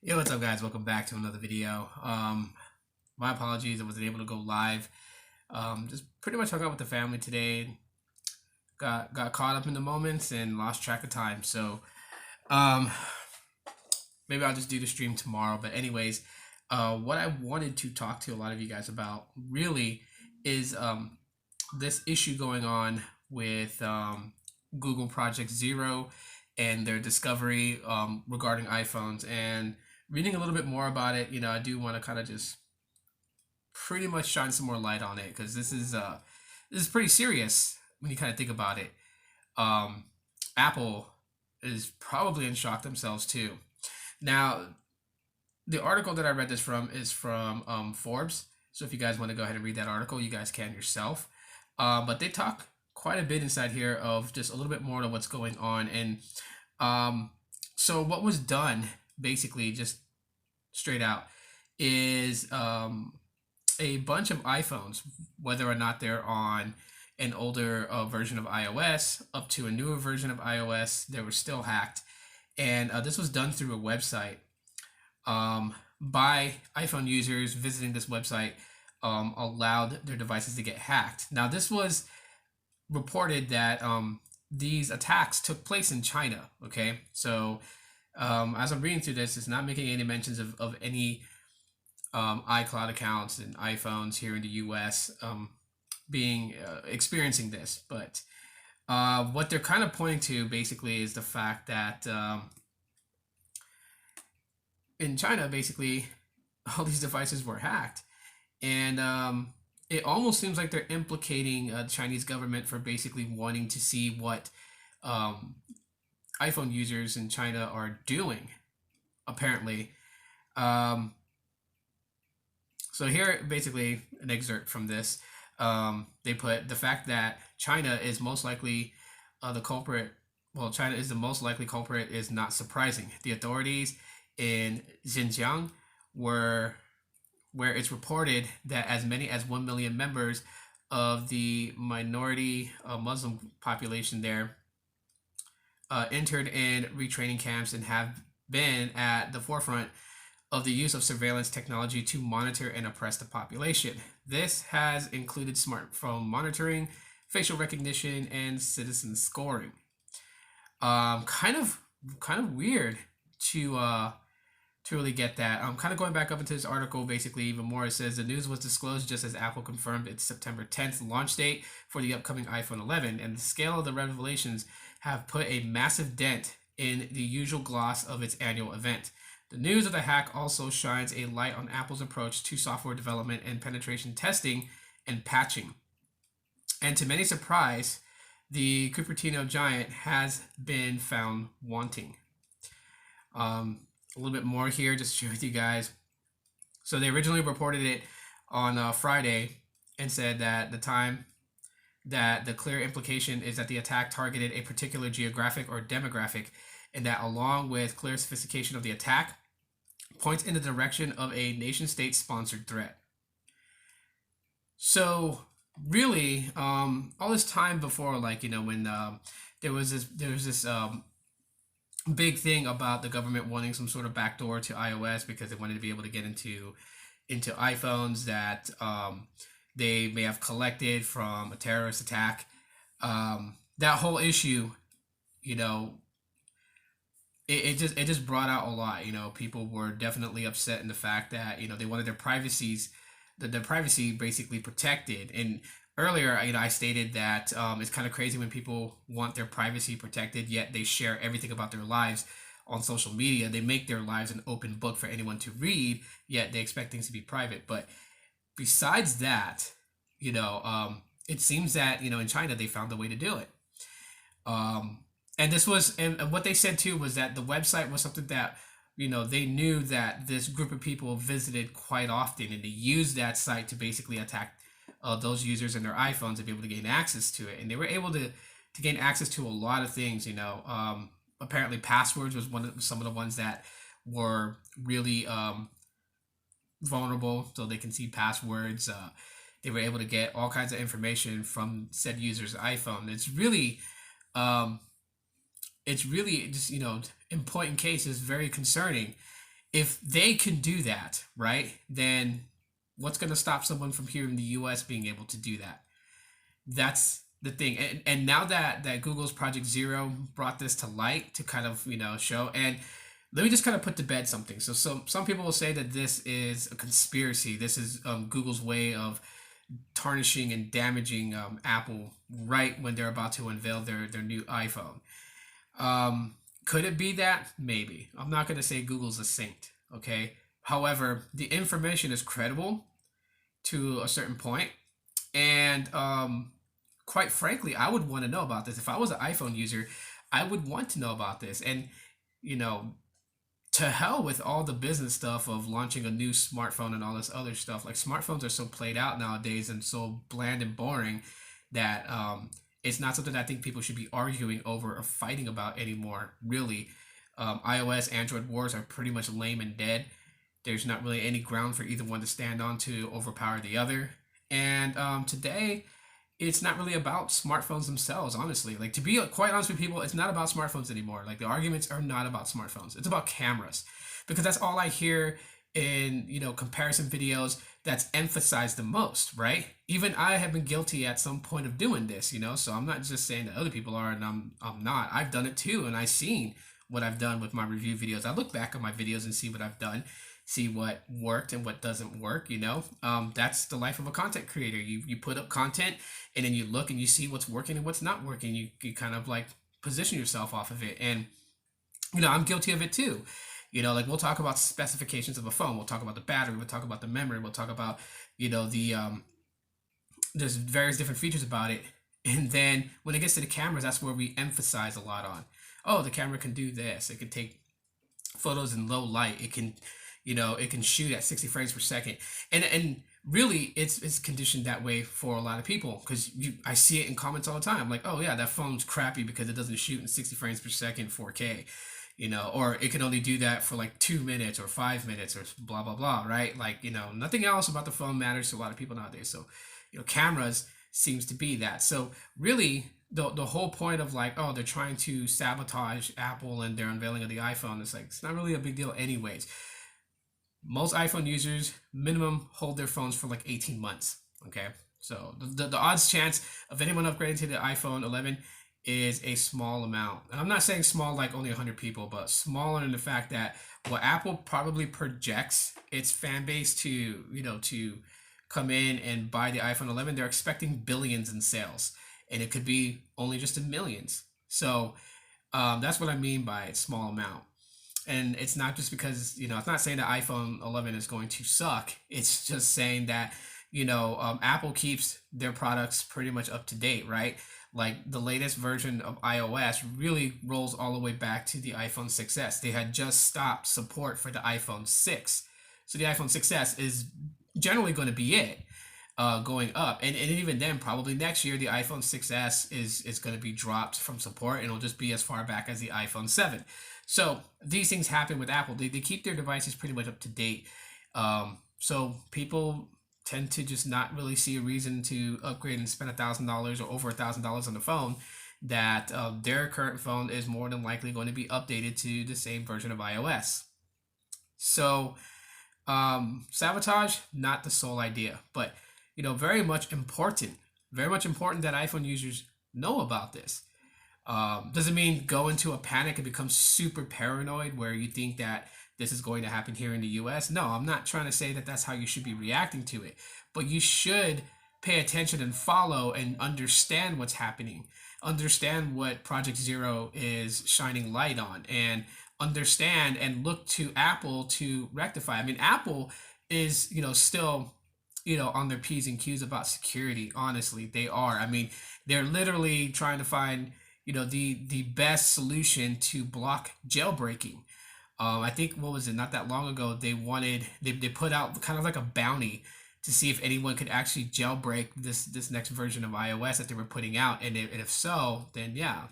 Yo, what's up, guys? Welcome back to another video. My apologies, I wasn't able to go live. Just pretty much hung out with the family today. Got caught up in the moments and lost track of time. So, um, maybe I'll just do the stream tomorrow. But anyways, what I wanted to talk to a lot of you guys about really is this issue going on with Google Project Zero and their discovery regarding iPhones. And reading a little bit more about it, I do want to kind of just pretty much shine some more light on it because this is pretty serious when you kind of think about it. Um, Apple is probably in shock themselves too. Now, the article that I read this from is from Forbes. So if you guys want to go ahead and read that article, you guys can yourself. But they talk quite a bit inside here of just a little bit more of what's going on. And so what was done, basically, just straight out, is a bunch of iPhones, whether or not they're on an older version of iOS up to a newer version of iOS, they were still hacked. And this was done through a website by iPhone users visiting this website allowed their devices to get hacked. Now, this was reported that these attacks took place in China. Okay, so as I'm reading through this, it's not making any mentions of any iCloud accounts and iPhones here in the U.S. Being experiencing this, but what they're kind of pointing to basically is the fact that in China, basically, all these devices were hacked, and it almost seems like they're implicating the Chinese government for basically wanting to see what iPhone users in China are doing, apparently. Um, so here, basically, an excerpt from this. They put the fact that China is most likely the culprit. Well, China is the most likely culprit is not surprising. The authorities in Xinjiang were where it's reported that as many as 1 million members of the minority Muslim population there entered in retraining camps and have been at the forefront of the use of surveillance technology to monitor and oppress the population. This has included smartphone monitoring, facial recognition, and citizen scoring. Kind of weird to really get that. I'm kind of going back up into this article basically even more. It says the news was disclosed just as Apple confirmed its September 10th launch date for the upcoming iPhone 11, and the scale of the revelations have put a massive dent in the usual gloss of its annual event. The news of the hack also shines a light on Apple's approach to software development and penetration testing and patching. And to many surprise, the Cupertino giant has been found wanting. A little bit more here just to share with you guys. So they originally reported it on Friday and said that the time that the clear implication is that the attack targeted a particular geographic or demographic, and that along with clear sophistication of the attack points in the direction of a nation state sponsored threat. So really, all this time before, like, when there was this big thing about the government wanting some sort of backdoor to iOS because they wanted to be able to get into iPhones that they may have collected from a terrorist attack. That whole issue, you know, it just brought out a lot. People were definitely upset in the fact that they wanted their privacy basically protected. And earlier, I stated that it's kind of crazy when people want their privacy protected, yet they share everything about their lives on social media. They make their lives an open book for anyone to read, yet they expect things to be private. But besides that, it seems that in China they found a way to do it. And this was, and what they said too was that the website was something that they knew that this group of people visited quite often, and they used that site to basically attack those users and their iPhones to be able to gain access to it. And they were able to gain access to a lot of things. Apparently passwords was some of the ones that were really vulnerable, so they can see passwords. They were able to get all kinds of information from said user's iPhone. It's really just in point in cases very concerning. If they can do that, right, then what's going to stop someone from here in the US being able to do that? That's the thing. And now that Google's Project Zero brought this to light to kind of, show. And let me just kind of put to bed something. So some people will say that this is a conspiracy. This is Google's way of tarnishing and damaging Apple right when they're about to unveil their new iPhone. Could it be that? Maybe. I'm not going to say Google's a saint, okay? However, the information is credible to a certain point, and quite frankly, I would want to know about this. If I was an iPhone user, I would want to know about this. And, you know, to hell with all the business stuff of launching a new smartphone and all this other stuff. Like, smartphones are so played out nowadays and so bland and boring that it's not something I think people should be arguing over or fighting about anymore, really. iOS, Android wars are pretty much lame and dead. There's not really any ground for either one to stand on to overpower the other. And today, it's not really about smartphones themselves, honestly. Like, to be quite honest with people, it's not about smartphones anymore. Like, the arguments are not about smartphones. It's about cameras. Because that's all I hear in, comparison videos that's emphasized the most, right? Even I have been guilty at some point of doing this, so I'm not just saying that other people are and I'm not. I've done it too, and I've seen what I've done with my review videos. I look back at my videos and see what I've done, see what worked and what doesn't work. That's the life of a content creator. You put up content, and then you look and you see what's working and what's not working. You kind of like position yourself off of it. And I'm guilty of it too. Like, we'll talk about specifications of a phone, we'll talk about the battery, we'll talk about the memory, we'll talk about there's various different features about it. And then when it gets to the cameras, that's where we emphasize a lot on, oh, the camera can do this, it can take photos in low light, it can it can shoot at 60 frames per second. And really, it's conditioned that way for a lot of people, because I see it in comments all the time, like, oh yeah, that phone's crappy because it doesn't shoot in 60 frames per second 4K, or it can only do that for like 2 minutes or 5 minutes or blah blah blah, right? Like, nothing else about the phone matters to a lot of people nowadays. So cameras seems to be that. So really, the whole point of like, oh, they're trying to sabotage Apple and their unveiling of the iPhone, it's like, it's not really a big deal anyways. Most iPhone users minimum hold their phones for like 18 months. Okay, so the odds chance of anyone upgrading to the iPhone 11 is a small amount. And I'm not saying small like only 100 people, but smaller in the fact that what Apple probably projects its fan base to, to come in and buy the iPhone 11, they're expecting billions in sales, and it could be only just in millions. So that's what I mean by small amount. And it's not just because, it's not saying that iPhone 11 is going to suck. It's just saying that, Apple keeps their products pretty much up to date, right? Like, the latest version of iOS really rolls all the way back to the iPhone 6s. They had just stopped support for the iPhone 6. So the iPhone 6s is generally going to be it going up. And even then, probably next year, the iPhone 6s is going to be dropped from support, and it'll just be as far back as the iPhone 7. So these things happen with Apple. They keep their devices pretty much up to date. So people tend to just not really see a reason to upgrade and spend $1,000 or over $1,000 on the phone, that their current phone is more than likely going to be updated to the same version of iOS. So sabotage, not the sole idea, but very much important that iPhone users know about this. Doesn't mean go into a panic and become super paranoid where you think that this is going to happen here in the US. No, I'm not trying to say that that's how you should be reacting to it, but you should pay attention and follow and understand what's happening, understand what Project Zero is shining light on, and understand and look to Apple to rectify. I mean, Apple is, still, on their P's and Q's about security. Honestly, they are. I mean, they're literally trying to find, the best solution to block jailbreaking. I think, what was it, not that long ago, they put out kind of like a bounty to see if anyone could actually jailbreak this next version of iOS that they were putting out. And if so, then yeah,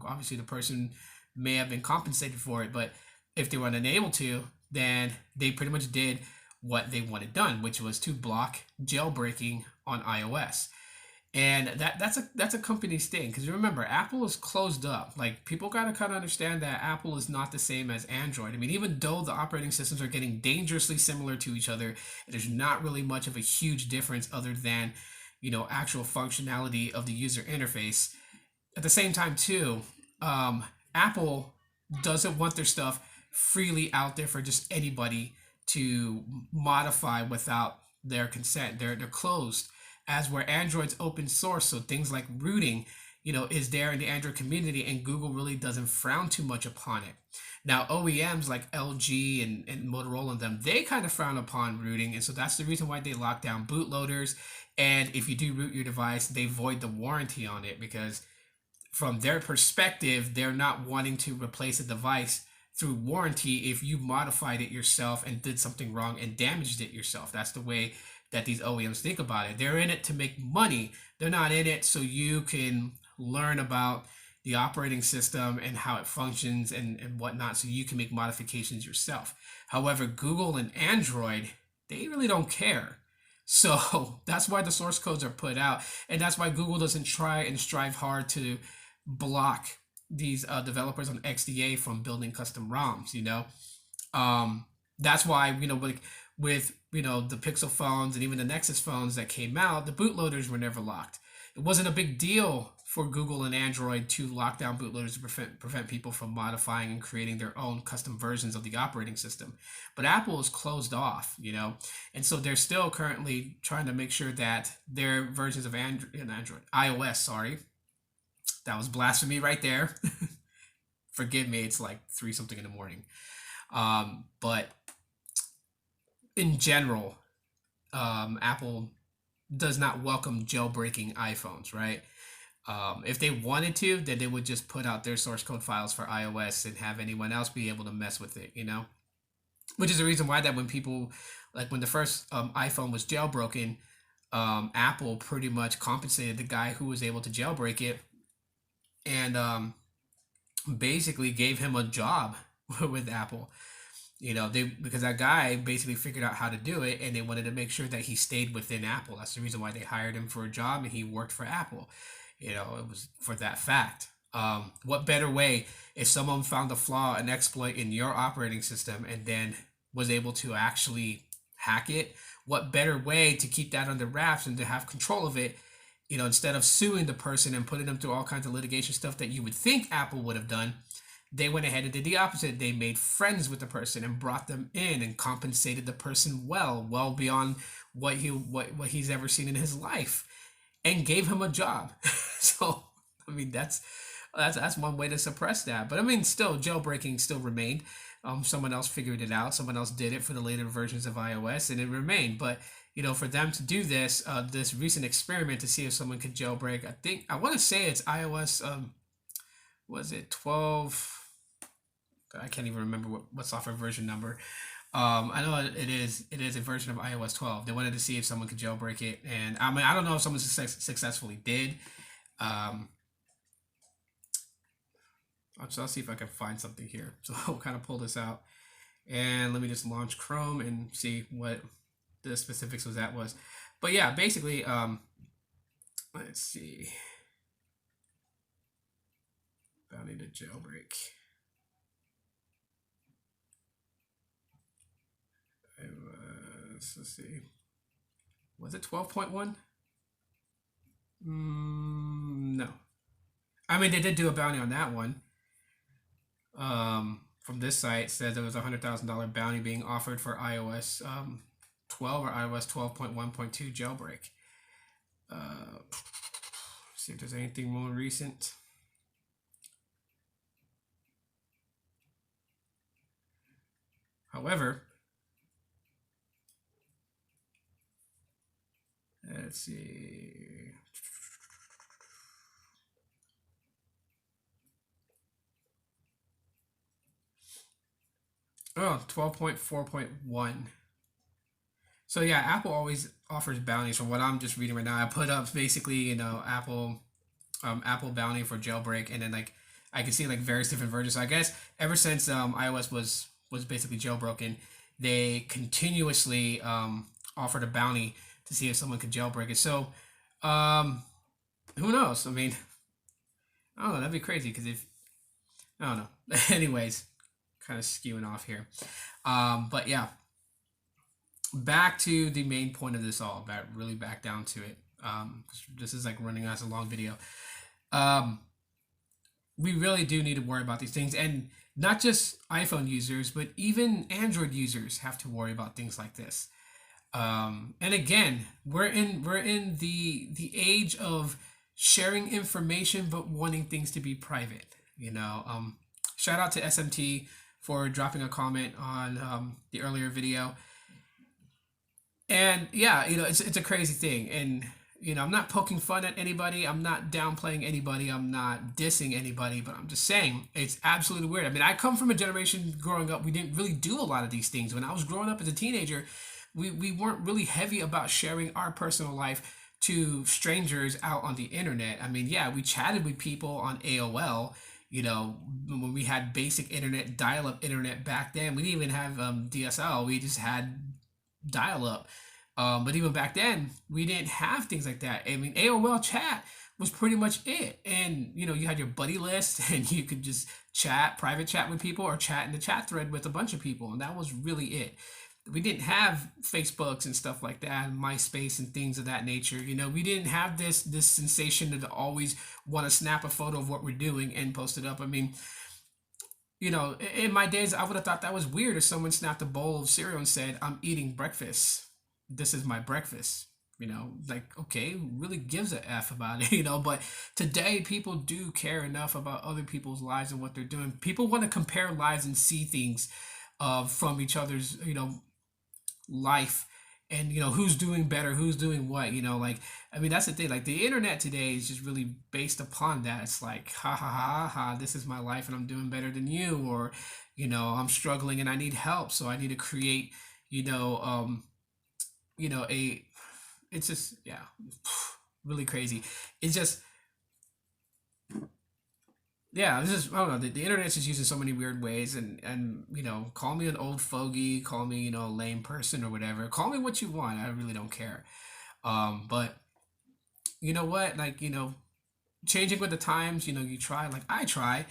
obviously the person may have been compensated for it. But if they were unable to, then they pretty much did what they wanted done, which was to block jailbreaking on iOS. And that's a company's thing, because remember, Apple is closed up. Like, people got to kind of understand that Apple is not the same as Android. I mean, even though the operating systems are getting dangerously similar to each other, there's not really much of a huge difference other than, actual functionality of the user interface. At the same time, too, Apple doesn't want their stuff freely out there for just anybody to modify without their consent. They're closed. As where Android's open source, so things like rooting, is there in the Android community, and Google really doesn't frown too much upon it. Now, OEMs like LG and Motorola and them, they kind of frown upon rooting, and so that's the reason why they lock down bootloaders. And if you do root your device, they void the warranty on it, because from their perspective, they're not wanting to replace a device through warranty if you modified it yourself and did something wrong and damaged it yourself. That's the way that these OEMs think about it. They're in it to make money. They're not in it so you can learn about the operating system and how it functions and whatnot, so you can make modifications yourself. However, Google and Android, they really don't care. So that's why the source codes are put out, and that's why Google doesn't try and strive hard to block these developers on XDA from building custom ROMs. That's why, like with the Pixel phones and even the Nexus phones that came out, the bootloaders were never locked. It wasn't a big deal for Google and Android to lock down bootloaders to prevent people from modifying and creating their own custom versions of the operating system. But Apple is closed off, and so they're still currently trying to make sure that their versions of iOS, sorry, that was blasphemy right there. Forgive me, it's like 3 something in the morning. But in general, Apple does not welcome jailbreaking iPhones, right? If they wanted to, then they would just put out their source code files for iOS and have anyone else be able to mess with it, Which is the reason why that when people, like when the first iPhone was jailbroken, Apple pretty much compensated the guy who was able to jailbreak it, and basically gave him a job with Apple. Because that guy basically figured out how to do it, and they wanted to make sure that he stayed within Apple. That's the reason why they hired him for a job, and he worked for Apple. It was for that fact. What better way, if someone found a flaw, an exploit in your operating system, and then was able to actually hack it? What better way to keep that under wraps and to have control of it? Instead of suing the person and putting them through all kinds of litigation stuff that you would think Apple would have done, they went ahead and did the opposite. They made friends with the person and brought them in and compensated the person well beyond what he's ever seen in his life, and gave him a job. So, I mean, that's one way to suppress that. But I mean, still, jailbreaking still remained. Someone else figured it out. Someone else did it for the later versions of iOS, and it remained. But for them to do this recent experiment to see if someone could jailbreak, I want to say it's iOS. Was it 12? I can't even remember what software version number. I know it is a version of iOS 12. They wanted to see if someone could jailbreak it, and I mean, I don't know if someone successfully did. I'll see if I can find something here. So I'll kind of pull this out, and let me just launch Chrome and see what the specifics was. But yeah, basically, let's see. Bounty to jailbreak. Let's see. Was it 12.1? No. I mean, they did do a bounty on that one. From this site, it says there was a $100,000 bounty being offered for iOS 12 or iOS 12.1.2 jailbreak. See if there's anything more recent. However, let's see. Oh, 12.4.1. So yeah, Apple always offers bounties. From what I'm just reading right now, I put up basically, Apple bounty for jailbreak, and then like I can see like various different versions. So I guess ever since iOS was basically jailbroken, they continuously offered a bounty to see if someone could jailbreak it. So who knows? I mean, I don't know. That'd be crazy because if I don't know. Anyways, kind of skewing off here. But yeah, back to the main point of this all. Back really back down to it. This is like running as a long video. Um, we really do need to worry about these things, and not just iPhone users, but even Android users have to worry about things like this. And again, we're in the age of sharing information but wanting things to be private. Shout out to SMT for dropping a comment on the earlier video. And yeah, it's a crazy thing. And I'm not poking fun at anybody. I'm not downplaying anybody. I'm not dissing anybody. But I'm just saying it's absolutely weird. I mean, I come from a generation growing up. We didn't really do a lot of these things. When I was growing up as a teenager, we weren't really heavy about sharing our personal life to strangers out on the internet. I mean, yeah, we chatted with people on AOL. When we had basic internet, dial-up internet back then, we didn't even have DSL. We just had dial-up. But even back then, we didn't have things like that. I mean, AOL chat was pretty much it. And, you had your buddy list and you could just chat, private chat with people or chat in the chat thread with a bunch of people. And that was really it. We didn't have Facebooks and stuff like that, and MySpace and things of that nature. We didn't have this sensation to always want to snap a photo of what we're doing and post it up. I mean, in my days, I would have thought that was weird if someone snapped a bowl of cereal and said, "I'm eating breakfast. This is my breakfast." Like, okay, really gives a F about it, but today people do care enough about other people's lives and what they're doing. People want to compare lives and see things from each other's, life, and who's doing better, who's doing what. Like, I mean, that's the thing. Like, the internet today is just really based upon that. It's like, ha ha ha ha, this is my life and I'm doing better than you, or I'm struggling and I need help, so I need to create a it's just, yeah, really crazy. It's just, yeah, this is, I don't know, the internet's just using so many weird ways. And call me an old fogey, call me a lame person or whatever, call me what you want, I really don't care. But you know what, like, changing with the times. You try, like I try.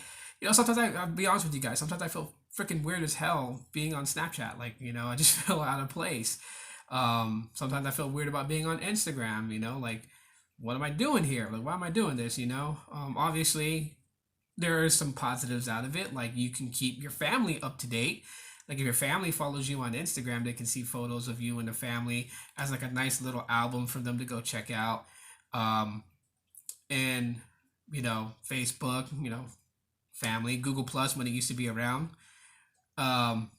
Sometimes I'll be honest with you guys, sometimes I feel freaking weird as hell being on Snapchat. Like, I just feel out of place. Sometimes I feel weird about being on Instagram. Like, what am I doing here? Like, why am I doing this? Obviously there are some positives out of it. Like, you can keep your family up to date. Like, if your family follows you on Instagram, they can see photos of you and the family as like a nice little album for them to go check out. And Facebook, family, Google Plus when it used to be around. Um,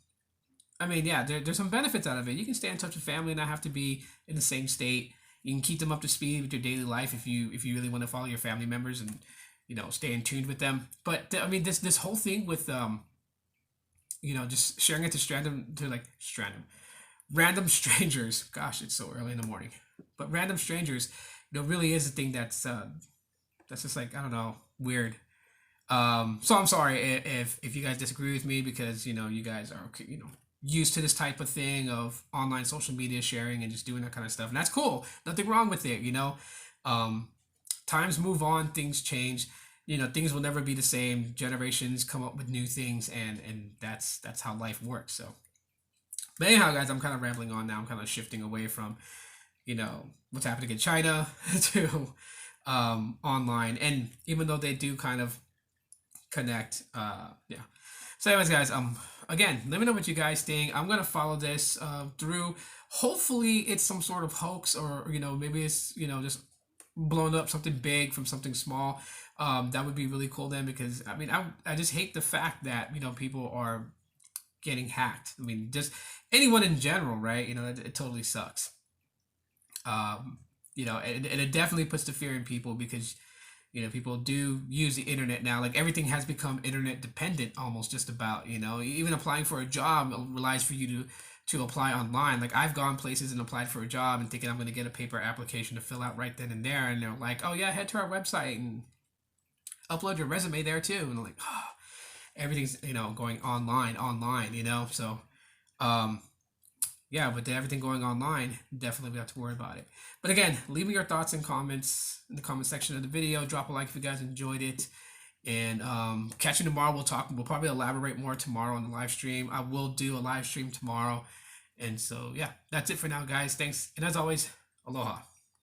I mean, yeah, there's some benefits out of it. You can stay in touch with family and not have to be in the same state. You can keep them up to speed with your daily life if you really want to follow your family members and stay in tune with them. But I mean, this whole thing with just sharing it random strangers. Gosh, it's so early in the morning. But random strangers, really is a thing that's just like, I don't know, weird. So I'm sorry if you guys disagree with me, because you guys are okay, used to this type of thing of online social media sharing and just doing that kind of stuff, and that's cool. Nothing wrong with it. Um, Times move on, things change. Things will never be the same. Generations come up with new things, and that's how life works. So, but anyhow, guys, I'm kind of rambling on now. I'm kind of shifting away from what's happening in China to online, and even though they do kind of connect, yeah. So anyways, guys, again, let me know what you guys think. I'm gonna follow this through. Hopefully it's some sort of hoax, or maybe it's just blown up something big from something small. That would be really cool then, because I mean, I just hate the fact that people are getting hacked. I mean, just anyone in general, right? It totally sucks. And it definitely puts the fear in people, because people do use the internet now. Like, everything has become internet dependent almost, just about. Even applying for a job relies for you to apply online. Like, I've gone places and applied for a job and thinking I'm going to get a paper application to fill out right then and there, and they're like, "Oh yeah, head to our website and upload your resume there too." And I'm like, oh, everything's going online. So um yeah, with everything going online, definitely we have to worry about it. But again, leave me your thoughts and comments in the comment section of the video. Drop a like if you guys enjoyed it. And catch you tomorrow. We'll probably elaborate more tomorrow on the live stream. I will do a live stream tomorrow. And so yeah, that's it for now, guys. Thanks. And as always, aloha.